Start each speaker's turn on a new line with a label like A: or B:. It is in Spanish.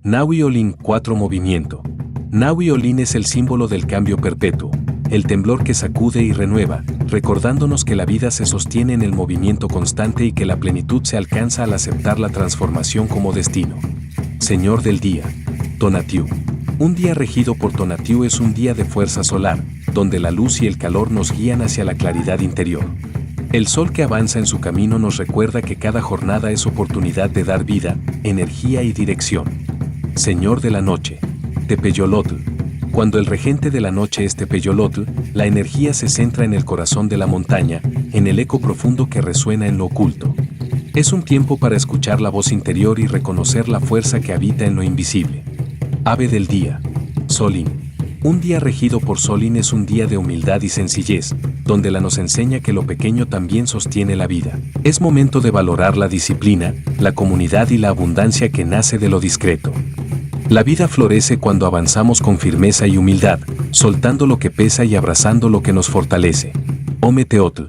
A: Nahui Olin 4 Movimiento. Nahui Olin es el símbolo del cambio perpetuo, el temblor que sacude y renueva, recordándonos que la vida se sostiene en el movimiento constante y que la plenitud se alcanza al aceptar la transformación como destino. Señor del día. Tonatiuh. Un día regido por Tonatiuh es un día de fuerza solar, donde la luz y el calor nos guían hacia la claridad interior. El sol que avanza en su camino nos recuerda que cada jornada es oportunidad de dar vida, energía y dirección. Señor de la noche. Tepeyolotl. Cuando el regente de la noche es Tepeyolotl, la energía se centra en el corazón de la montaña, en el eco profundo que resuena en lo oculto. Es un tiempo para escuchar la voz interior y reconocer la fuerza que habita en lo invisible. Ave del día. Solín. Un día regido por Solín es un día de humildad y sencillez, donde la nos enseña que lo pequeño también sostiene la vida. Es momento de valorar la disciplina, la comunidad y la abundancia que nace de lo discreto. La vida florece cuando avanzamos con firmeza y humildad, soltando lo que pesa y abrazando lo que nos fortalece. Ometeotl.